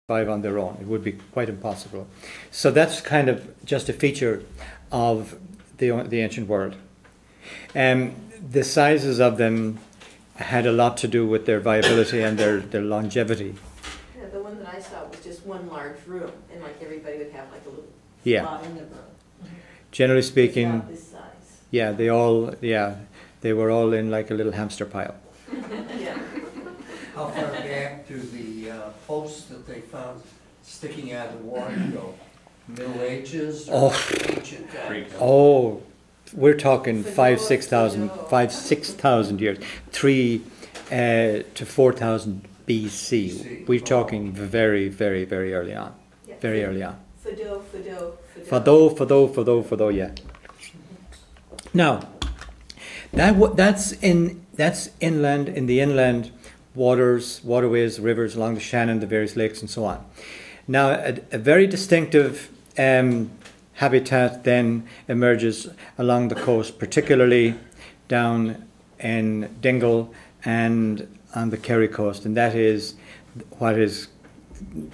survive on their own. It would be quite impossible. So that's kind of just a feature of the ancient world. The sizes of them had a lot to do with their viability and their longevity. Yeah, the one that I saw was just one large room, and like everybody would have like a little spot in the room. Generally speaking, about this size. yeah, they were all in like a little hamster pile. Yeah. How far back do the posts that they found sticking out of the water go? Middle Ages or ancient times? Oh, we're talking 6,000 years, 3 to 4,000 BC. We're talking very, very, very early on. Yeah. Very early on. Fado, yeah. Now, that's inland, in the inland waters, waterways, rivers along the Shannon, the various lakes, and so on. Now, a very distinctive habitat then emerges along the coast, particularly down in Dingle and on the Kerry coast, and that is what is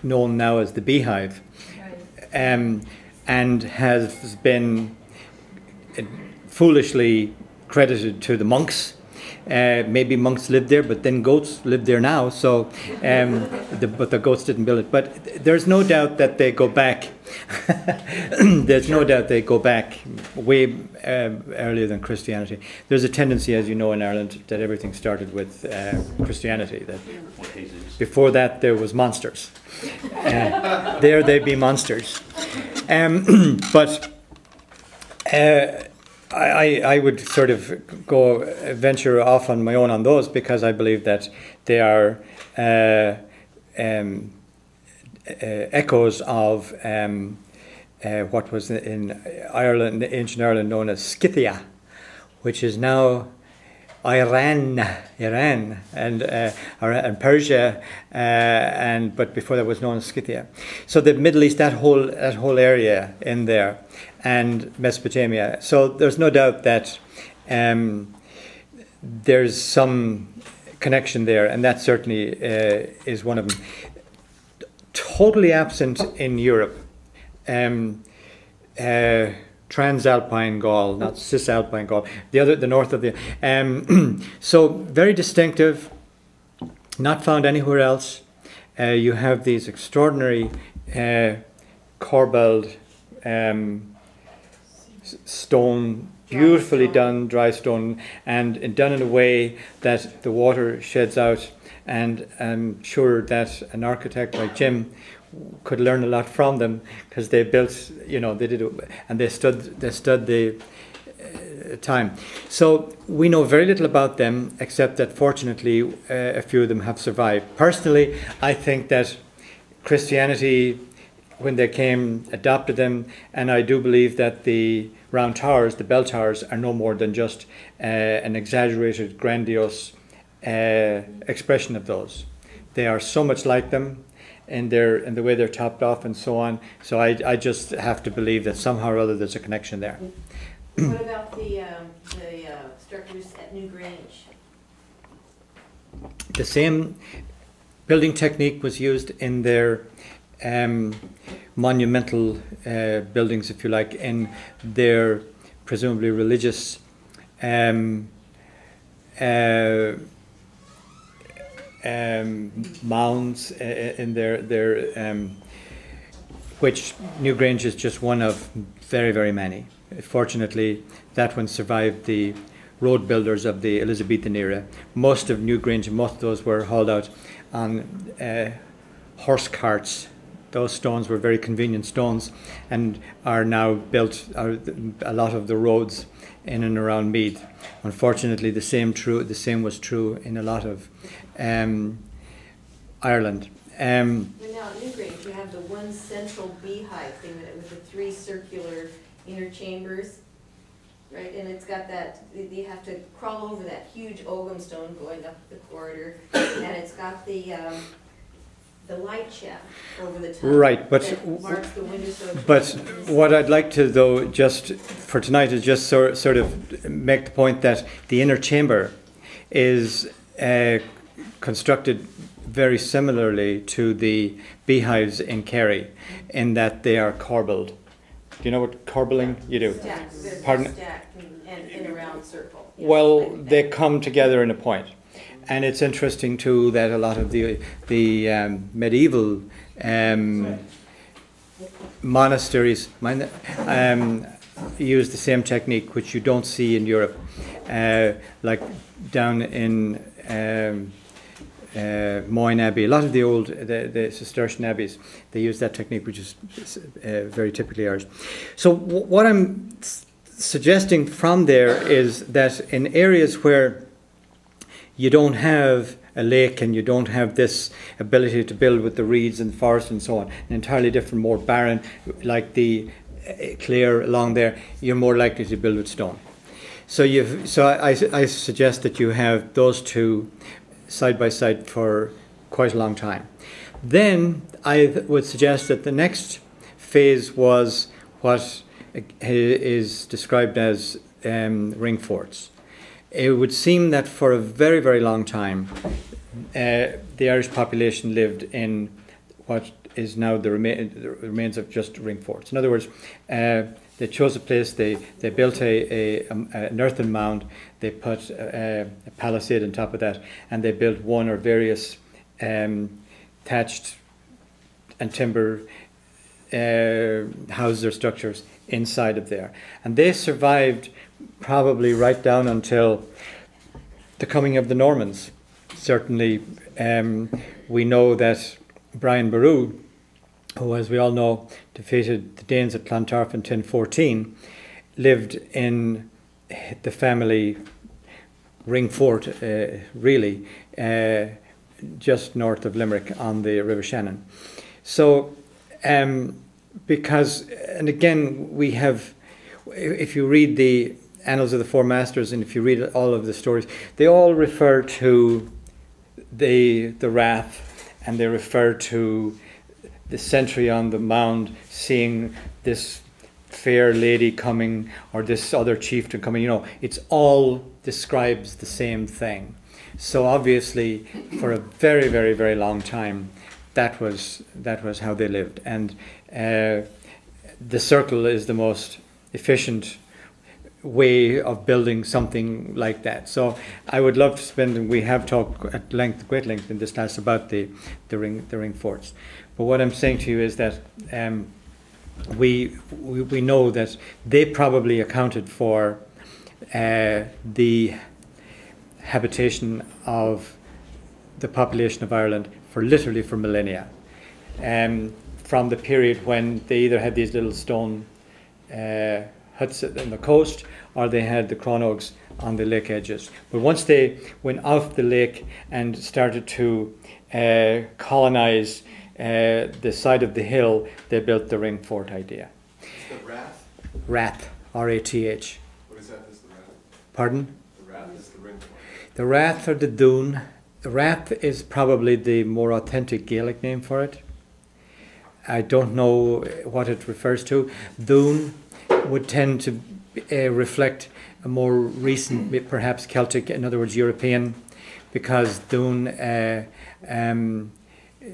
known now as the Beehive, and has been foolishly credited to the monks. Maybe monks lived there, but then goats live there now. So, but the goats didn't build it. But there's no doubt that they go back. There's no doubt they go back way earlier than Christianity. There's a tendency, as you know, in Ireland, that everything started with Christianity. That before that there was monsters. There they be monsters. But. I would sort of venture off on my own on those, because I believe that they are echoes of what was in Ireland, ancient Ireland, known as Scythia, which is now Iran, and Persia, but before that was known as Scythia. So the Middle East, that whole area in there, and Mesopotamia. So there's no doubt that there's some connection there, and that certainly is one of them. Totally absent in Europe. Transalpine Gaul, not Cisalpine Gaul, the north of the. So very distinctive, not found anywhere else. You have these extraordinary corbelled stone, beautifully done, dry stone, and done in a way that the water sheds out. And I'm sure that an architect like Jim could learn a lot from them, because they built, they did it, and they stood the time. So we know very little about them, except that fortunately a few of them have survived. Personally, I think that Christianity, when they came, adopted them, and I do believe that the round towers, the bell towers, are no more than just an exaggerated, grandiose expression of those. They are so much like them in the way they're topped off and so on. So I just have to believe that somehow or other there's a connection there. What about the structures at New Grange? The same building technique was used in their monumental buildings, if you like, in their presumably religious mounds in their which New Grange is just one of very, very many. Fortunately, that one survived the road builders of the Elizabethan era. Most of New Grange, most of those were hauled out on horse carts. Those stones were very convenient stones, and are now built a lot of the roads in and around Meath. Unfortunately, the same was true in a lot of Ireland. But now at New Grange, you have the one central beehive thing with the 3 circular inner chambers, right? And it's got that, you have to crawl over that huge Ogham stone going up the corridor, and it's got the light shaft over the top. Right, but marks the window, but what I'd like to, though, just for tonight, is just sort of make the point that the inner chamber is constructed very similarly to the beehives in Kerry, in that they are corbelled. Do you know what corbelling? You do. Stacked, they're Pardon? stacked and in a round circle. Yeah, Well, like that. they come together in a point. And it's interesting too that a lot of the medieval monasteries use the same technique, which you don't see in Europe, like down in Moyne Abbey. A lot of the old the Cistercian abbeys, they use that technique, which is very typically Irish. So what I'm suggesting from there is that in areas where you don't have a lake and you don't have this ability to build with the reeds and the forest and so on, an entirely different, more barren, like the Clare along there, you're more likely to build with stone. So I suggest that you have those two side by side for quite a long time. Then I would suggest that the next phase was what is described as ring forts. It would seem that for a very, very long time, the Irish population lived in what is now the remains of just ring forts. In other words, they chose a place, they built an earthen mound, they put a palisade on top of that, and they built one or various thatched and timber houses or structures inside of there. And they survived probably right down until the coming of the Normans. Certainly, we know that Brian Boru, who, as we all know, defeated the Danes at Clontarf in 1014, lived in the family ring fort, really, just north of Limerick on the River Shannon. So, because, and again, we have, if you read the Annals of the Four Masters, and if you read all of the stories, they all refer to the wrath, and they refer to the sentry on the mound seeing this fair lady coming, or this other chieftain coming. You know, it's all describes the same thing. So obviously, for a very, very, very long time, that was how they lived. And the circle is the most efficient way of building something like that. So I would love to spend, and we have talked at length, great length in this class about the ring forts. But what I'm saying to you is that we know that they probably accounted for the habitation of the population of Ireland for millennia. From the period when they either had these little stone huts on the coast, or they had the Crannógs on the lake edges. But once they went off the lake and started to colonize the side of the hill, they built the ring fort idea. Is the Rath? Rath, R-A-T-H. What is that? Is the Rath? Pardon? The Rath is the ring fort. The Rath or the Doon. The Rath is probably the more authentic Gaelic name for it. I don't know what it refers to. Doon would tend to reflect a more recent, perhaps Celtic, in other words European, because Doon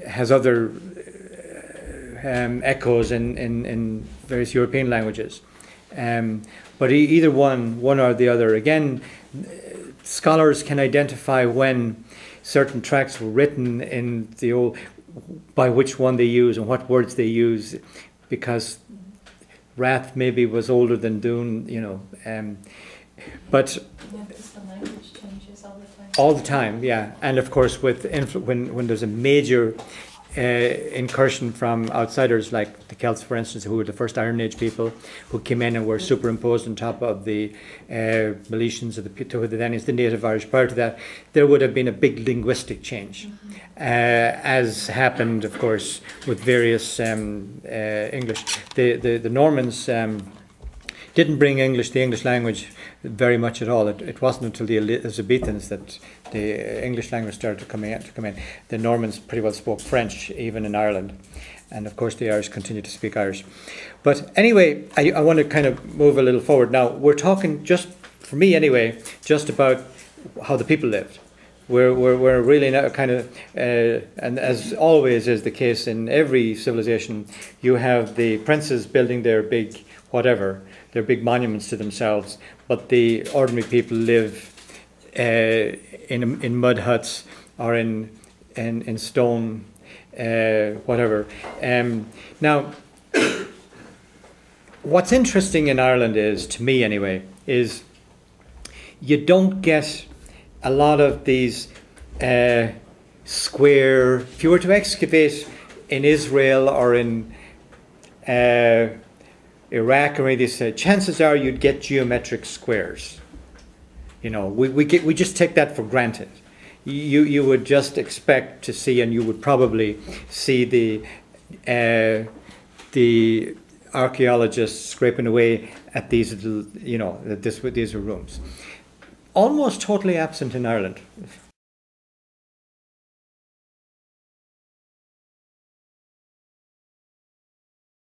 has other echoes in various European languages. But either one or the other. Again, scholars can identify when certain tracts were written in the old, by which one they use and what words they use, because Rath maybe was older than Doon, you know. But Yeah, because the language changes all the time. all the time, yeah. And of course, with when there's a major incursion from outsiders, like the Celts, for instance, who were the first Iron Age people, who came in and were superimposed on top of the Milesians or the Pitohidanians, the native Irish. Prior to that, there would have been a big linguistic change, as happened, of course, with various English. The Normans didn't bring the English language, very much at all. It wasn't until the Elizabethans that the English language started to come in. The Normans pretty well spoke French, even in Ireland. And of course the Irish continued to speak Irish. But anyway, I want to kind of move a little forward. Now, we're talking, just for me anyway, just about how the people lived. we're really not kind of, and as always is the case in every civilization, you have the princes building their big whatever, their big monuments to themselves, but the ordinary people live in mud huts or in stone, whatever. Now, what's interesting in Ireland is, to me anyway, is you don't get a lot of these square. If you were to excavate in Israel or in Iraq or any of these, chances are you'd get geometric squares. You know, we just take that for granted. You would just expect to see, and you would probably see the archaeologists scraping away at these little, you know, these are rooms. Almost totally absent in Ireland.